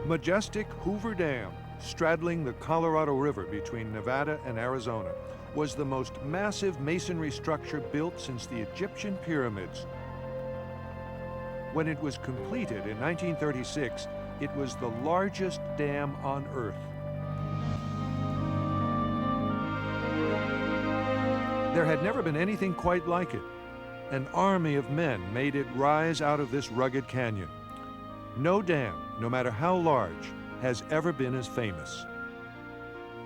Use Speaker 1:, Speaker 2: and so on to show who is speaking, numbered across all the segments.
Speaker 1: Majestic Hoover Dam, straddling the Colorado River between Nevada and Arizona, was the most massive masonry structure built since the Egyptian pyramids. When it was completed in 1936, it was the largest dam on Earth. There had never been anything quite like it. An army of men made it rise out of this rugged canyon. No dam, no matter how large, has ever been as famous.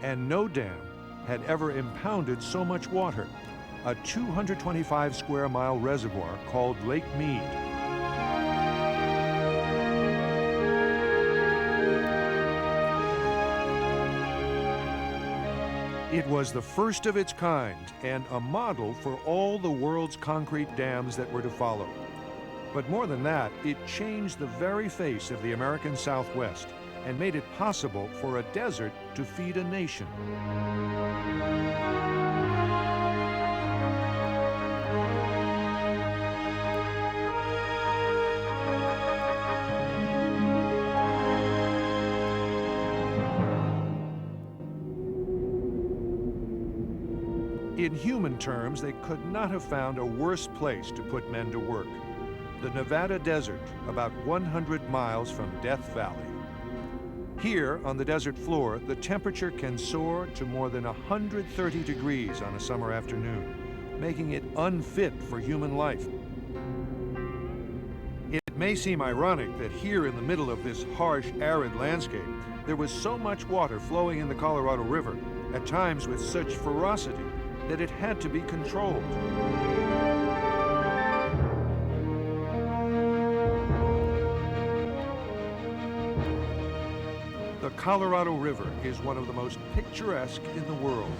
Speaker 1: And no dam had ever impounded so much water, a 225 square mile reservoir called Lake Mead. It was the first of its kind and a model for all the world's concrete dams that were to follow. But more than that, it changed the very face of the American Southwest and made it possible for a desert to feed a nation. In human terms, they could not have found a worse place to put men to work. The Nevada desert, about 100 miles from Death Valley. Here, on the desert floor, the temperature can soar to more than 130 degrees on a summer afternoon, making it unfit for human life. It may seem ironic that here in the middle of this harsh, arid landscape, there was so much water flowing in the Colorado River, at times with such ferocity, that it had to be controlled. The Colorado River is one of the most picturesque in the world,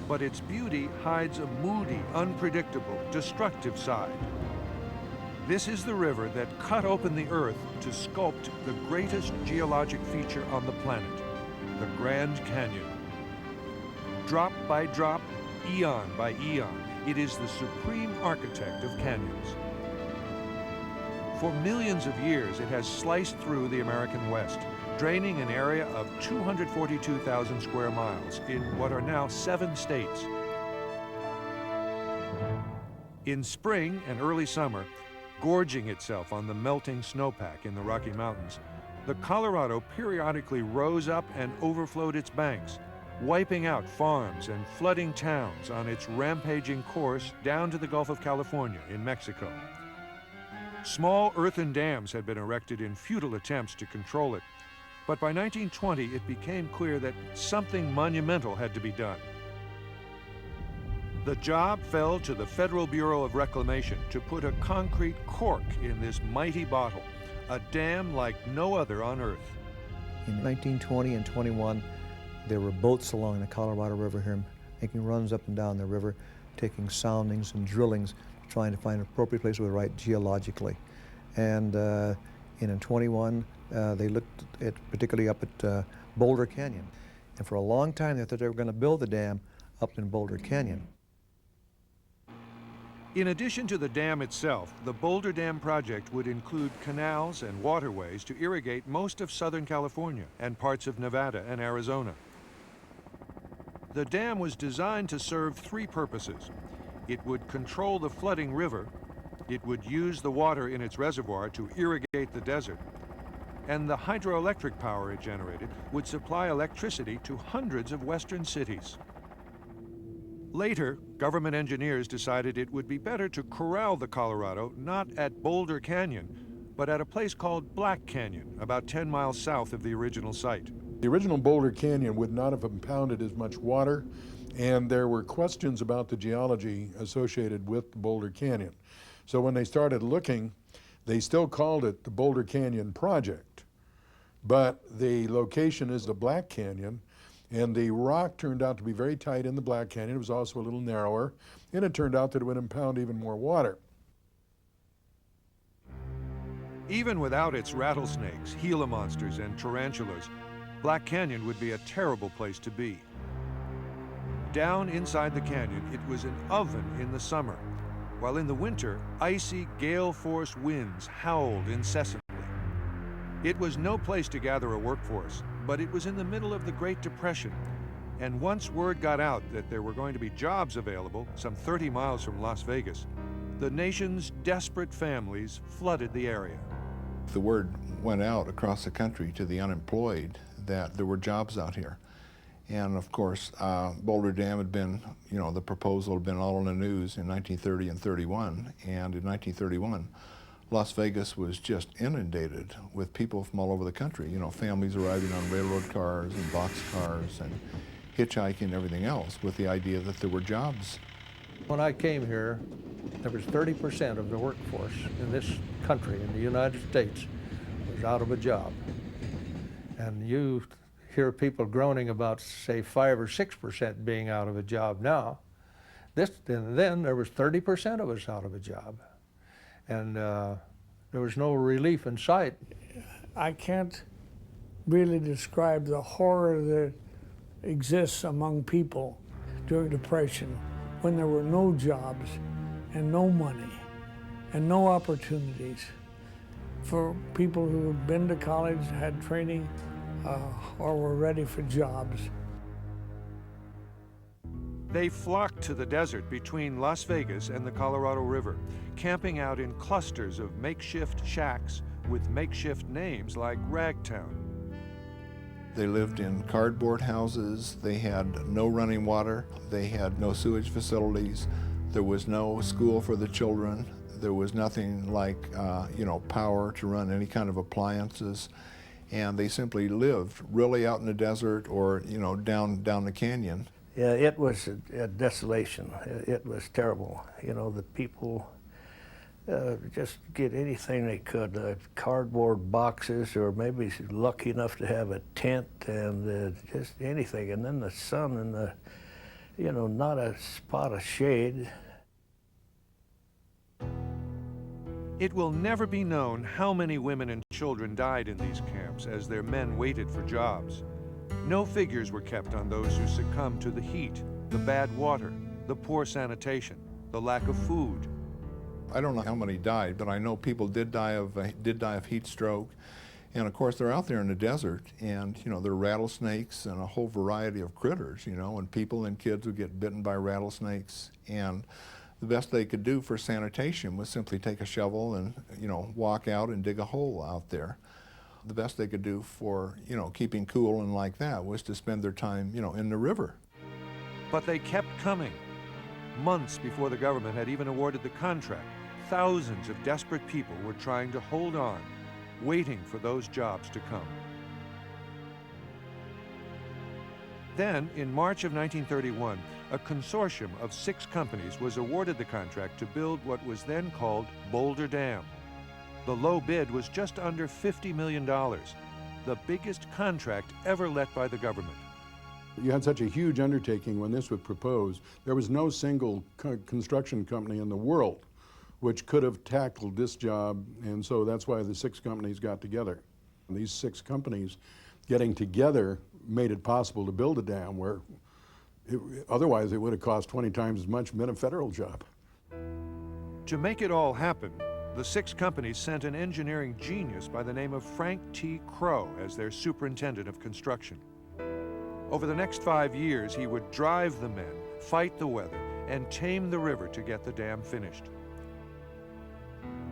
Speaker 1: but its beauty hides a moody, unpredictable, destructive side. This is the river that cut open the earth to sculpt the greatest geologic feature on the planet, the Grand Canyon. Drop by drop, eon by eon, it is the supreme architect of canyons. For millions of years, it has sliced through the American West, draining an area of 242,000 square miles in what are now 7 states. In spring and early summer, gorging itself on the melting snowpack in the Rocky Mountains, the Colorado periodically rose up and overflowed its banks, wiping out farms and flooding towns on its rampaging course down to the Gulf of California in Mexico. Small earthen dams had been erected in futile attempts to control it, but by 1920 it became clear that something monumental had to be done. The job fell to the Federal Bureau of Reclamation to put a concrete cork in this mighty bottle, a dam like no other on Earth.
Speaker 2: In 1920 and 21, there were boats along the Colorado River here, making runs up and down the river, taking soundings and drillings, trying to find an appropriate place where to write geologically. And in 21, they looked at, particularly up at Boulder Canyon. And for a long time, they thought they were going to build the dam up in Boulder Canyon.
Speaker 1: In addition to the dam itself, the Boulder Dam project would include canals and waterways to irrigate most of Southern California and parts of Nevada and Arizona. The dam was designed to serve 3 purposes. It would control the flooding river, it would use the water in its reservoir to irrigate the desert, and the hydroelectric power it generated would supply electricity to hundreds of western cities. Later, government engineers decided it would be better to corral the Colorado not at Boulder Canyon, but at a place called Black Canyon, about 10 miles south of the original site.
Speaker 3: The original Boulder Canyon would not have impounded as much water, and there were questions about the geology associated with the Boulder Canyon. So when they started looking, they still called it the Boulder Canyon Project, but the location is the Black Canyon, and the rock turned out to be very tight in the Black Canyon. It was also a little narrower, and it turned out that it would impound even more water.
Speaker 1: Even without its rattlesnakes, Gila monsters, and tarantulas, Black Canyon would be a terrible place to be. Down inside the canyon, it was an oven in the summer, while in the winter, icy gale-force winds howled incessantly. It was no place to gather a workforce, but it was in the middle of the Great Depression. And once word got out that there were going to be jobs available some 30 miles from Las Vegas, the nation's desperate families flooded the area.
Speaker 4: The word went out across the country to the unemployed that there were jobs out here. And of course, Boulder Dam had been, the proposal had been all in the news in 1930 and 31. And in 1931, Las Vegas was just inundated with people from all over the country, families arriving on railroad cars and boxcars and hitchhiking and everything else with the idea that there were jobs.
Speaker 2: When I came here, there was 30% of the workforce in this country, in the United States, was out of a job. And you hear people groaning about, say, 5 or 6% being out of a job now. Then there was 30% of us out of a job. And there was no relief in sight.
Speaker 5: I can't really describe the horror that exists among people during Depression when there were no jobs and no money and no opportunities for people who had been to college, had training, or were ready for jobs.
Speaker 1: They flocked to the desert between Las Vegas and the Colorado River, camping out in clusters of makeshift shacks with makeshift names like Ragtown.
Speaker 4: They lived in cardboard houses, they had no running water, they had no sewage facilities, there was no school for the children, there was nothing like, power to run any kind of appliances, and they simply lived really out in the desert or, down the canyon.
Speaker 6: Yeah, it was a desolation. It was terrible. The people just get anything they could, cardboard boxes, or maybe lucky enough to have a tent and just anything. And then the sun and the, not a spot of shade.
Speaker 1: It will never be known how many women and children died in these camps as their men waited for jobs. No figures were kept on those who succumbed to the heat, the bad water, the poor sanitation, the lack of food.
Speaker 4: I don't know how many died, but I know people did die of heat stroke. And of course, they're out there in the desert, and there are rattlesnakes and a whole variety of critters, and people and kids would get bitten by rattlesnakes. And the best they could do for sanitation was simply take a shovel and walk out and dig a hole out there. The best they could do for keeping cool and like that was to spend their time in the river.
Speaker 1: But they kept coming. Months before the government had even awarded the contract, thousands of desperate people were trying to hold on, waiting for those jobs to come. Then, in March of 1931, a consortium of 6 companies was awarded the contract to build what was then called Boulder Dam. The low bid was just under $50 million, the biggest contract ever let by the government.
Speaker 3: You had such a huge undertaking when this was proposed. There was no single construction company in the world which could have tackled this job, and so that's why the 6 companies got together. And these 6 companies getting together made it possible to build a dam where otherwise it would have cost 20 times as much and been a federal job.
Speaker 1: To make it all happen, the 6 companies sent an engineering genius by the name of Frank T. Crow as their superintendent of construction. Over the next 5 years, he would drive the men, fight the weather, and tame the river to get the dam finished.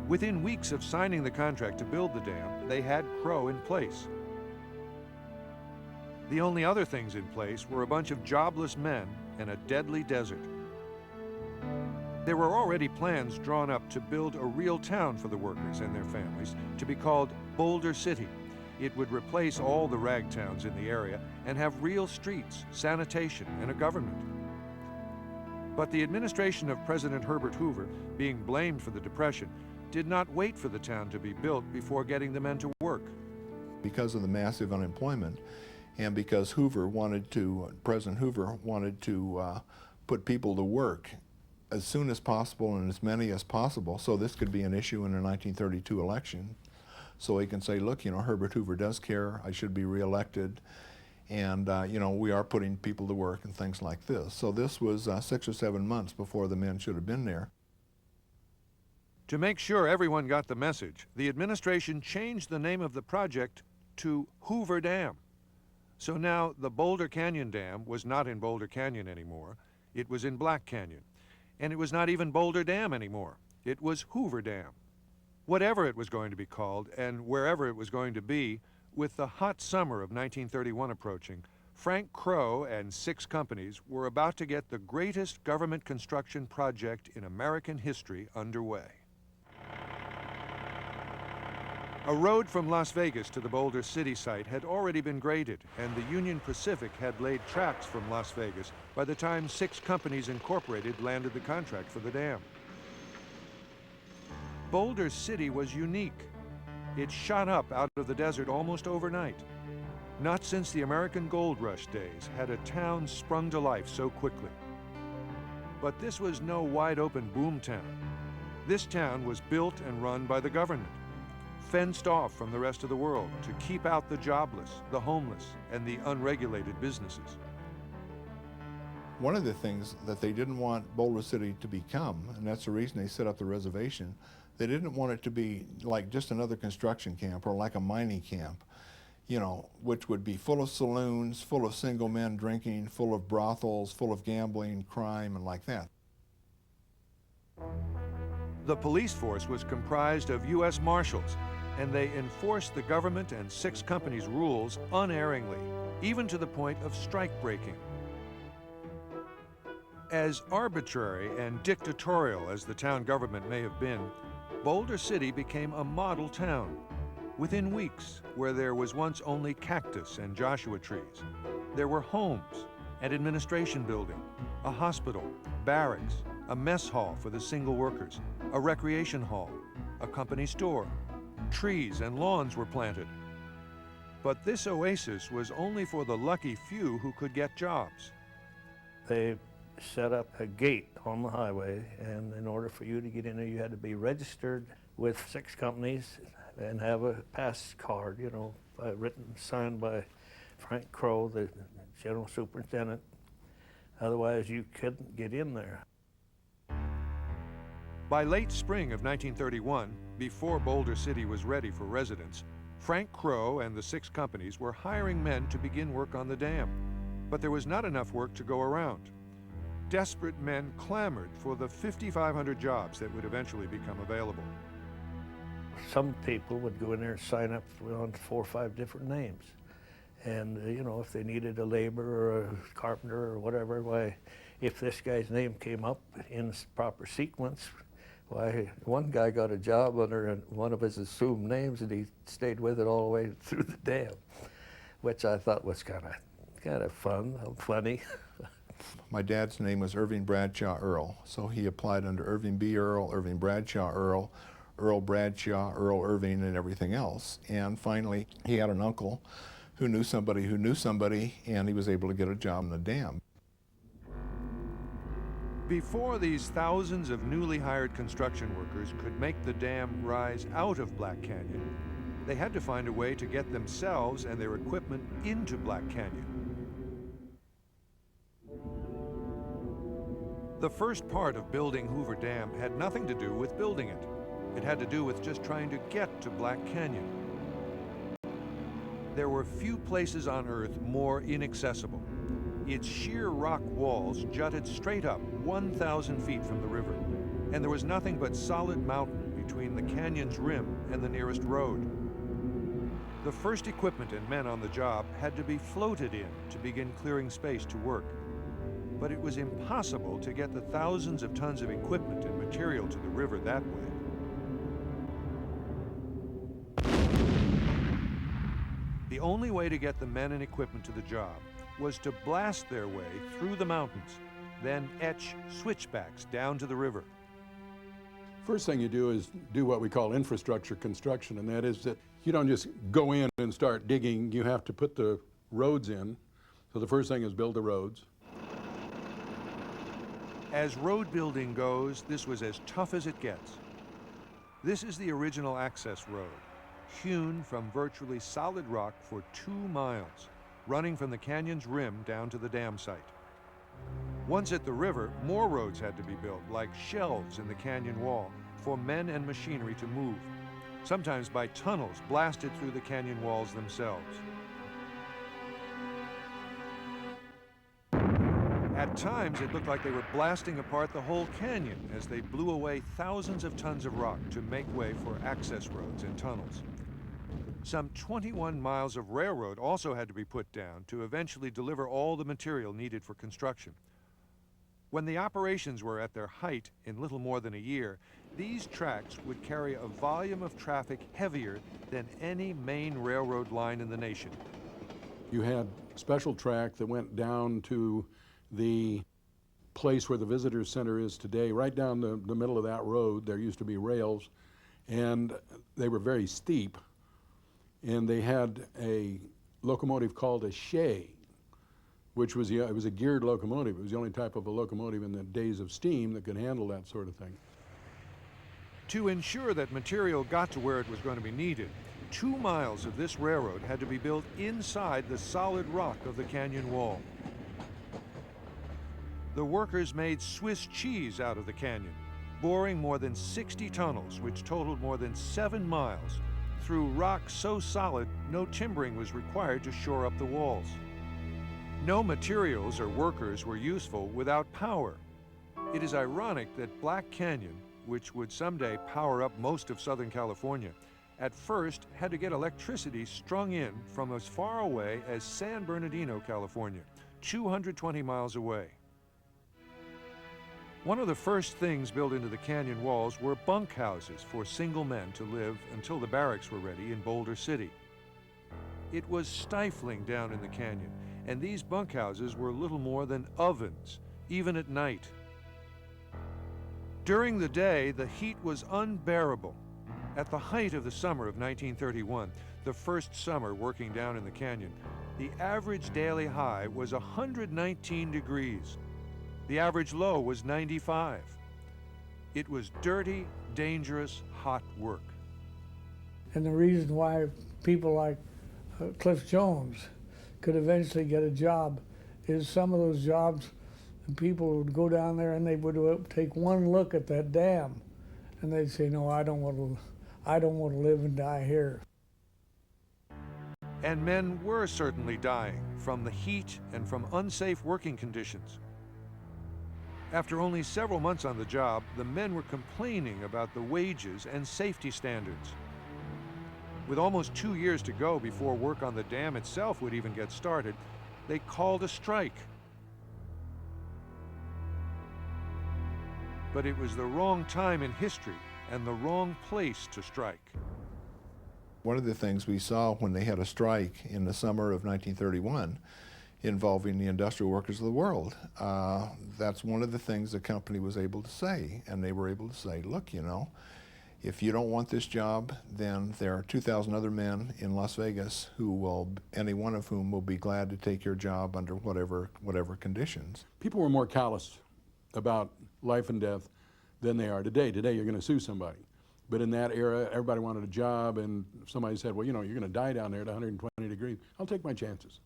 Speaker 1: Within weeks of signing the contract to build the dam, they had Crow in place. The only other things in place were a bunch of jobless men and a deadly desert. There were already plans drawn up to build a real town for the workers and their families to be called Boulder City. It would replace all the rag towns in the area and have real streets, sanitation, and a government. But the administration of President Herbert Hoover, being blamed for the Depression, did not wait for the town to be built before getting the men to work.
Speaker 4: Because of the massive unemployment, and because President Hoover wanted to put people to work as soon as possible and as many as possible, so this could be an issue in the 1932 election. So he can say, look, Herbert Hoover does care, I should be reelected, and we are putting people to work and things like this. So this was 6 or 7 months before the men should have been there.
Speaker 1: To make sure everyone got the message, the administration changed the name of the project to Hoover Dam. So now the Boulder Canyon Dam was not in Boulder Canyon anymore, it was in Black Canyon. And it was not even Boulder Dam anymore, it was Hoover Dam. Whatever it was going to be called and wherever it was going to be, with the hot summer of 1931 approaching, Frank Crowe and 6 companies were about to get the greatest government construction project in American history underway. A road from Las Vegas to the Boulder City site had already been graded, and the Union Pacific had laid tracks from Las Vegas by the time 6 companies incorporated landed the contract for the dam. Boulder City was unique. It shot up out of the desert almost overnight. Not since the American Gold Rush days had a town sprung to life so quickly. But this was no wide-open boom town. This town was built and run by the government, fenced off from the rest of the world to keep out the jobless, the homeless, and the unregulated businesses.
Speaker 4: One of the things that they didn't want Boulder City to become, and that's the reason they set up the reservation, they didn't want it to be like just another construction camp or like a mining camp, you know, which would be full of saloons, full of single men drinking, full of brothels, full of gambling, crime, and like that.
Speaker 1: The police force was comprised of U.S. Marshals, and they enforced the government and 6 companies' rules unerringly, even to the point of strike breaking. As arbitrary and dictatorial as the town government may have been, Boulder City became a model town. Within weeks, where there was once only cactus and Joshua trees, there were homes, an administration building, a hospital, barracks, a mess hall for the single workers, a recreation hall, a company store. Trees and lawns were planted. But this oasis was only for the lucky few who could get jobs.
Speaker 6: They set up a gate on the highway, and in order for you to get in there, you had to be registered with 6 companies and have a pass card, you know, written, signed by Frank Crowe, the general superintendent. Otherwise, you couldn't get in there.
Speaker 1: By late spring of 1931, before Boulder City was ready for residents, Frank Crowe and the 6 companies were hiring men to begin work on the dam. But there was not enough work to go around. Desperate men clamored for the 5,500 jobs that would eventually become available.
Speaker 6: Some people would go in there and sign up on 4 or 5 different names. And, you know, if they needed a laborer or a carpenter or whatever, why, if this guy's name came up in proper sequence, why, one guy got a job under one of his assumed names, and he stayed with it all the way through the dam, which I thought was kind of funny.
Speaker 4: My dad's name was Irving Bradshaw Earl, so he applied under Irving B. Earl, Irving Bradshaw Earl, Earl Bradshaw, Earl Irving, and everything else. And finally, he had an uncle who knew somebody, and he was able to get a job in the dam.
Speaker 1: Before these thousands of newly hired construction workers could make the dam rise out of Black Canyon, they had to find a way to get themselves and their equipment into Black Canyon. The first part of building Hoover Dam had nothing to do with building it. It had to do with just trying to get to Black Canyon. There were few places on Earth more inaccessible. Its sheer rock walls jutted straight up 1,000 feet from the river, and there was nothing but solid mountain between the canyon's rim and the nearest road. The first equipment and men on the job had to be floated in to begin clearing space to work. But it was impossible to get the thousands of tons of equipment and material to the river that way. The only way to get the men and equipment to the job was to blast their way through the mountains, then etch switchbacks down to the river.
Speaker 3: First thing you do is do what we call infrastructure construction, and that is that you don't just go in and start digging, you have to put the roads in. So the first thing is build the roads.
Speaker 1: As road building goes, this was as tough as it gets. This is the original access road, hewn from virtually solid rock for 2 miles, running from the canyon's rim down to the dam site. Once at the river, more roads had to be built, like shelves in the canyon wall, for men and machinery to move, sometimes by tunnels blasted through the canyon walls themselves. At times, it looked like they were blasting apart the whole canyon as they blew away thousands of tons of rock to make way for access roads and tunnels. Some 21 miles of railroad also had to be put down to eventually deliver all the material needed for construction. When the operations were at their height in little more than a year, these tracks would carry a volume of traffic heavier than any main railroad line in the nation.
Speaker 3: You had a special track that went down to the place where the visitor center is today. Right down the middle of that road, there used to be rails, and they were very steep. And they had a locomotive called a shay, which was it was a geared locomotive. It was the only type of a locomotive in the days of steam that could handle that sort of thing.
Speaker 1: To ensure that material got to where it was going to be needed, 2 miles of this railroad had to be built inside the solid rock of the canyon wall. The workers made Swiss cheese out of the canyon, boring more than 60 tunnels, which totaled more than 7 miles, through rock so solid no timbering was required to shore up the walls. No materials or workers were useful without power. It is ironic that Black Canyon, which would someday power up most of Southern California, at first had to get electricity strung in from as far away as San Bernardino, California, 220 miles away. One of the first things built into the canyon walls were bunkhouses for single men to live until the barracks were ready in Boulder City. It was stifling down in the canyon, and these bunkhouses were little more than ovens, even at night. During the day, the heat was unbearable. At the height of the summer of 1931, the first summer working down in the canyon, the average daily high was 119 degrees. The average low was 95. It was dirty, dangerous, hot work.
Speaker 5: And the reason why people like Cliff Jones could eventually get a job is some of those jobs, the people would go down there and they would take one look at that dam and they'd say, no, I don't want to live and die here.
Speaker 1: And men were certainly dying from the heat and from unsafe working conditions. After only several months on the job, the men were complaining about the wages and safety standards. With almost 2 years to go before work on the dam itself would even get started, they called a strike. But it was the wrong time in history and the wrong place to strike.
Speaker 4: One of the things we saw when they had a strike in the summer of 1931 involving the industrial workers of the world, that's one of the things the company was able to say. And they were able to say, look, you know, if you don't want this job, then there are 2,000 other men in Las Vegas who will, any one of whom will be glad to take your job under whatever conditions.
Speaker 3: People were more callous about life and death than they are today. Today you're going to sue somebody. But in that era, everybody wanted a job, and if somebody said, well, you know, you're going to die down there at 120 degrees, I'll take my chances.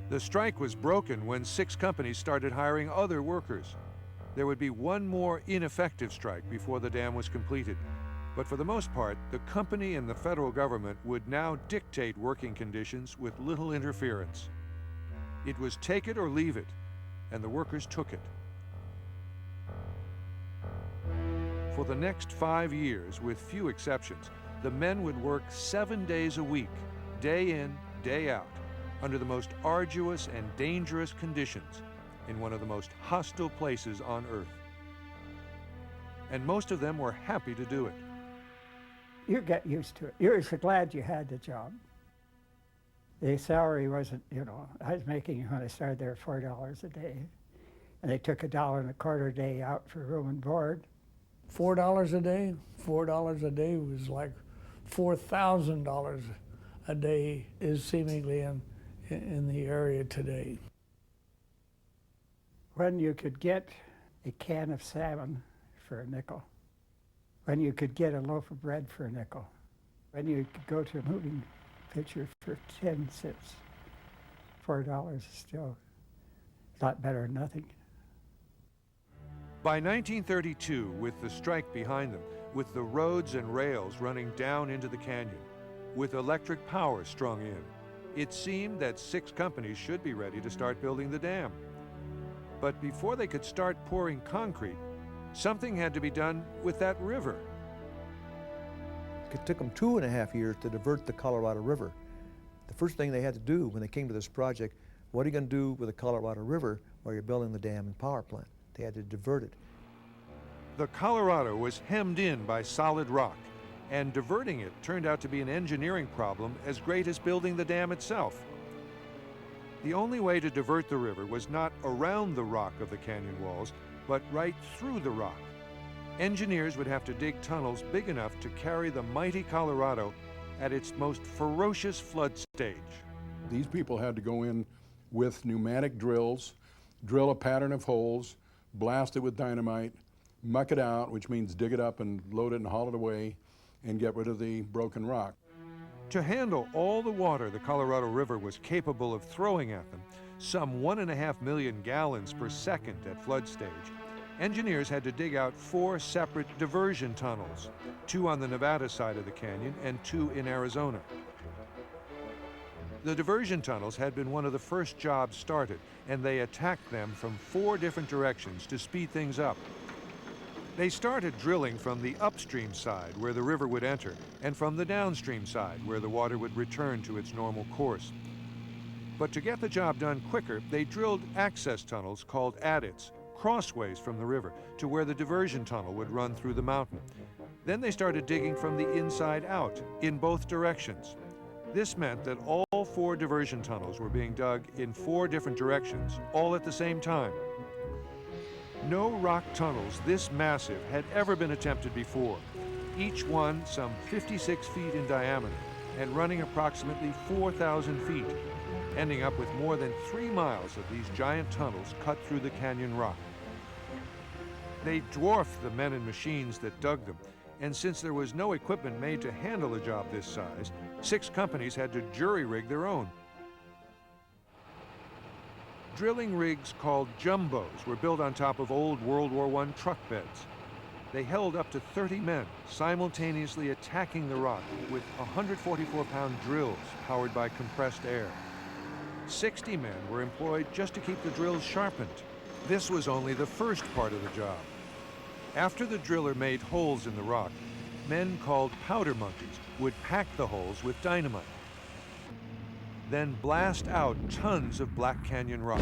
Speaker 1: The strike was broken when 6 companies started hiring other workers. There would be one more ineffective strike before the dam was completed. But for the most part, the company and the federal government would now dictate working conditions with little interference. It was take it or leave it, and the workers took it. For the next 5 years, with few exceptions, the men would work 7 days a week, day in, day out, under the most arduous and dangerous conditions in one of the most hostile places on Earth. And most of them were happy to do it.
Speaker 7: You get used to it. You're so glad you had the job. The salary wasn't, you know, I was making, when I started there, $4 a day. And they took $1.25 a day out for room and board.
Speaker 5: $4 a day? $4 a day was like $4,000 a day is seemingly in the area today.
Speaker 7: When you could get a can of salmon for a nickel, when you could get a loaf of bread for a nickel, when you could go to a moving picture for 10 cents, $4 is still a lot better than nothing.
Speaker 1: By 1932, with the strike behind them, with the roads and rails running down into the canyon, with electric power strung in, it seemed that 6 companies should be ready to start building the dam. But before they could start pouring concrete, something had to be done with that river.
Speaker 2: It took them 2.5 years to divert the Colorado River. The first thing they had to do when they came to this project, what are you going to do with the Colorado River while you're building the dam and power plant? They had to divert it.
Speaker 1: The Colorado was hemmed in by solid rock, and diverting it turned out to be an engineering problem as great as building the dam itself. The only way to divert the river was not around the rock of the canyon walls, but right through the rock. Engineers would have to dig tunnels big enough to carry the mighty Colorado at its most ferocious flood stage.
Speaker 3: These people had to go in with pneumatic drills, drill a pattern of holes, blast it with dynamite, muck it out, which means dig it up and load it and haul it away, and get rid of the broken rock.
Speaker 1: To handle all the water the Colorado River was capable of throwing at them, some 1.5 million gallons per second at flood stage, engineers had to dig out 4 separate diversion tunnels, 2 on the Nevada side of the canyon and 2 in Arizona. The diversion tunnels had been one of the first jobs started, and they attacked them from 4 different directions to speed things up. They started drilling from the upstream side where the river would enter, and from the downstream side where the water would return to its normal course. But to get the job done quicker, they drilled access tunnels called adits, crossways from the river to where the diversion tunnel would run through the mountain. Then they started digging from the inside out, in both directions. This meant that all 4 diversion tunnels were being dug in 4 different directions, all at the same time. No rock tunnels this massive had ever been attempted before, each one some 56 feet in diameter and running approximately 4,000 feet, ending up with more than 3 miles of these giant tunnels cut through the canyon rock. They dwarfed the men and machines that dug them, and since there was no equipment made to handle a job this size, 6 companies had to jury-rig their own. Drilling rigs called jumbos were built on top of old World War I truck beds. They held up to 30 men, simultaneously attacking the rock with 144-pound drills powered by compressed air. 60 men were employed just to keep the drills sharpened. This was only the first part of the job. After the driller made holes in the rock, men called powder monkeys would pack the holes with dynamite, then blast out tons of Black Canyon rock.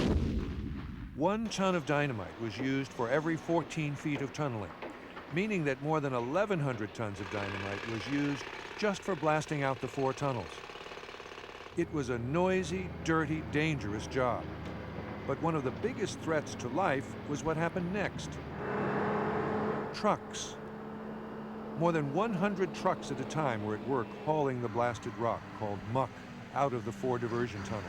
Speaker 1: 1 ton of dynamite was used for every 14 feet of tunneling, meaning that more than 1,100 tons of dynamite was used just for blasting out the 4 tunnels. It was a noisy, dirty, dangerous job. But one of the biggest threats to life was what happened next. Trucks. More than 100 trucks at a time were at work hauling the blasted rock, called muck, out of the 4 diversion tunnels.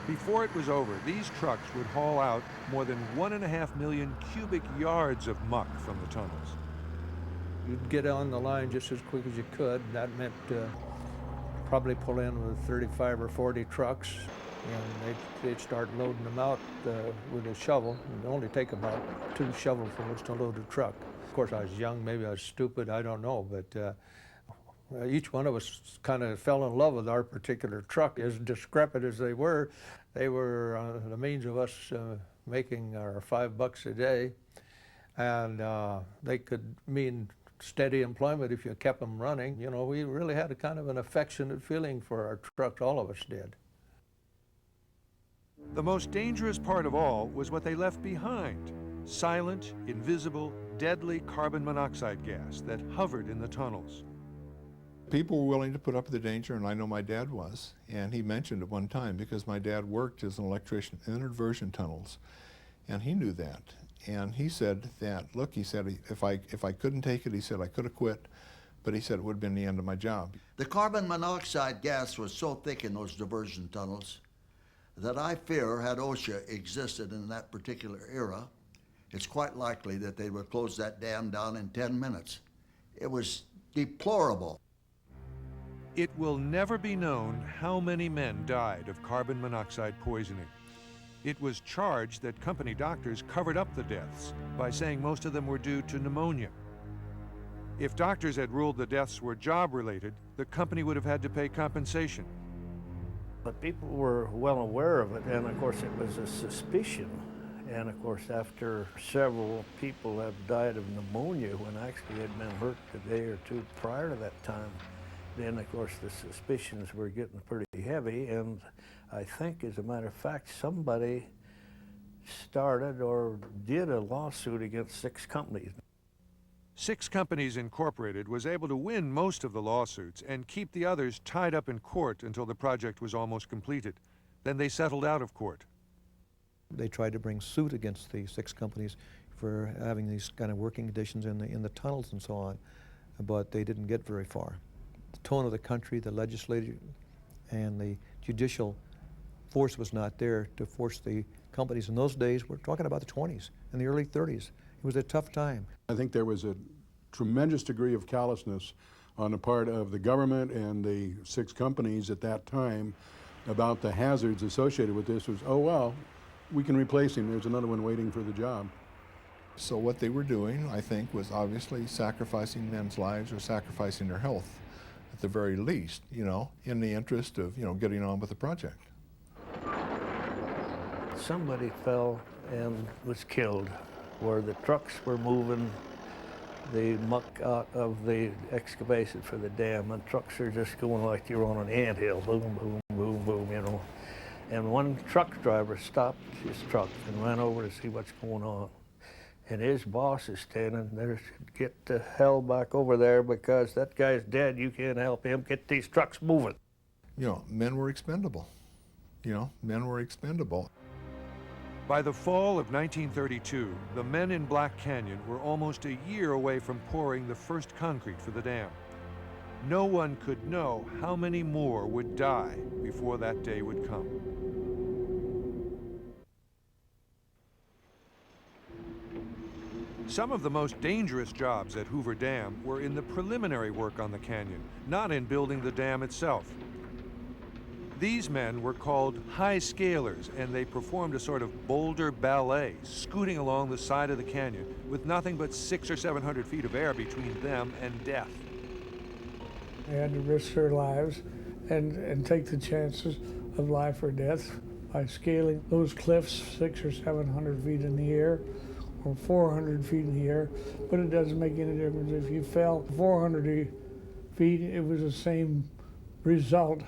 Speaker 1: Before it was over, these trucks would haul out more than 1.5 million cubic yards of muck from the tunnels.
Speaker 6: You'd get on the line just as quick as you could. That meant probably pull in with 35 or 40 trucks, and they'd start loading them out with a shovel. It'd only take about 2 shovelfuls to load a truck. Of course, I was young, maybe I was stupid, I don't know, but each one of us kind of fell in love with our particular truck. As decrepit as they were the means of us making our $5 a day, and they could mean steady employment if you kept them running. You know, we really had a kind of an affectionate feeling for our trucks, all of us did.
Speaker 1: The most dangerous part of all was what they left behind: silent, invisible, deadly carbon monoxide gas that hovered in the tunnels.
Speaker 4: People were willing to put up with the danger, and I know my dad was, and he mentioned it one time because my dad worked as an electrician in diversion tunnels, and he knew that. And he said that, look, he said, if I couldn't take it, he said, I could have quit, but he said it would have been the end of my job.
Speaker 8: The carbon monoxide gas was so thick in those diversion tunnels that I fear, had OSHA existed in that particular era, it's quite likely that they would close that dam down in 10 minutes. It was deplorable.
Speaker 1: It will never be known how many men died of carbon monoxide poisoning. It was charged that company doctors covered up the deaths by saying most of them were due to pneumonia. If doctors had ruled the deaths were job-related, the company would have had to pay compensation.
Speaker 6: But people were well aware of it, and of course it was a suspicion. And of course, after several people have died of pneumonia when actually had been hurt a day or two prior to that time, then of course the suspicions were getting pretty heavy. And I think, as a matter of fact, somebody started or did a lawsuit against 6 companies.
Speaker 1: 6 Companies Incorporated was able to win most of the lawsuits and keep the others tied up in court until the project was almost completed. Then they settled out of court.
Speaker 2: They tried to bring suit against the 6 companies for having these kind of working conditions in the tunnels and so on, but they didn't get very far. The tone of the country, the legislature, and the judicial force was not there to force the companies. In those days, we're talking about the 20s and the early 30s. It was a tough time.
Speaker 3: I think there was a tremendous degree of callousness on the part of the government and the 6 companies at that time about the hazards associated with this. Was, oh well, we can replace him, there's another one waiting for the job.
Speaker 4: So what they were doing, I think, was obviously sacrificing men's lives or sacrificing their health, at the very least, you know, in the interest of, you know, getting on with the project.
Speaker 6: Somebody fell and was killed where the trucks were moving the muck out of the excavation for the dam, and trucks are just going like you're on an anthill, boom, boom, boom, boom, you know. And one truck driver stopped his truck and ran over to see what's going on. And his boss is standing there, get the hell back over there because that guy's dead, you can't help him, get these trucks moving.
Speaker 4: You know, men were expendable. You know, men were expendable.
Speaker 1: By the fall of 1932, the men in Black Canyon were almost a year away from pouring the first concrete for the dam. No one could know how many more would die before that day would come. Some of the most dangerous jobs at Hoover Dam were in the preliminary work on the canyon, not in building the dam itself. These men were called high scalers, and they performed a sort of boulder ballet, scooting along the side of the canyon with nothing but 600 or 700 feet of air between them and death.
Speaker 5: They had to risk their lives and take the chances of life or death by scaling those cliffs 600 or 700 feet in the air or 400 feet in the air. But it doesn't make any difference. If you fell 400 feet, it was the same result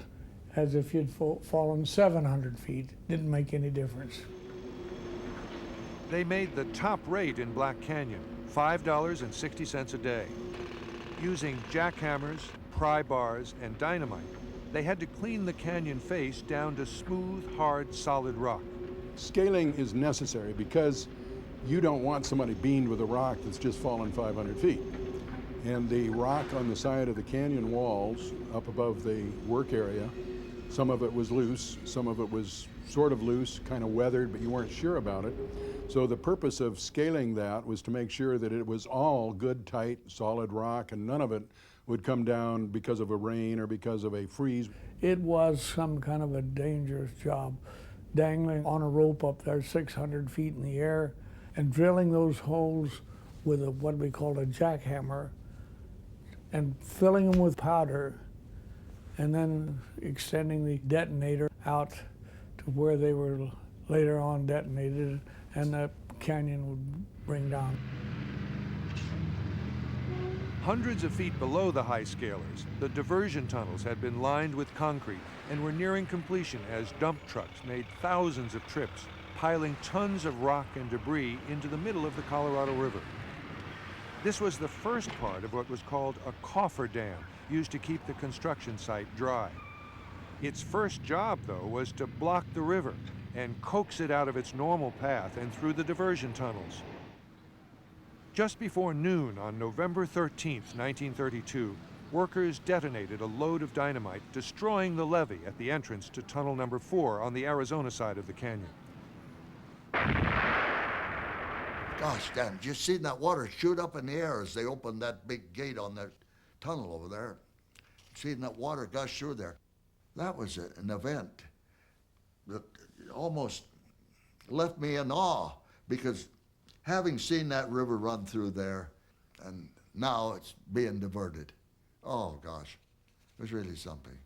Speaker 5: as if you'd fallen 700 feet. Didn't make any difference.
Speaker 1: They made the top rate in Black Canyon, $5.60 a day. Using jackhammers, pry bars, and dynamite, they had to clean the canyon face down to smooth, hard, solid rock.
Speaker 3: Scaling is necessary because you don't want somebody beamed with a rock that's just fallen 500 feet. And the rock on the side of the canyon walls up above the work area, some of it was loose, some of it was sort of loose, kind of weathered, but you weren't sure about it. So the purpose of scaling that was to make sure that it was all good, tight, solid rock, and none of it would come down because of a rain or because of a freeze.
Speaker 5: It was some kind of a dangerous job, dangling on a rope up there 600 feet in the air and drilling those holes with what we called a jackhammer and filling them with powder and then extending the detonator out to where they were later on detonated and the canyon would bring down.
Speaker 1: Hundreds of feet below the high scalers, the diversion tunnels had been lined with concrete and were nearing completion as dump trucks made thousands of trips, piling tons of rock and debris into the middle of the Colorado River. This was the first part of what was called a coffer dam, used to keep the construction site dry. Its first job, though, was to block the river and coax it out of its normal path and through the diversion tunnels. Just before noon on November 13th, 1932, workers detonated a load of dynamite, destroying the levee at the entrance to tunnel number 4 on the Arizona side of the canyon.
Speaker 8: Gosh, Dan, just seen that water shoot up in the air as they opened that big gate on that tunnel over there. Seeing that water gush through there. That was an event that almost left me in awe, because having seen that river run through there, and now it's being diverted. Oh gosh, it was really something.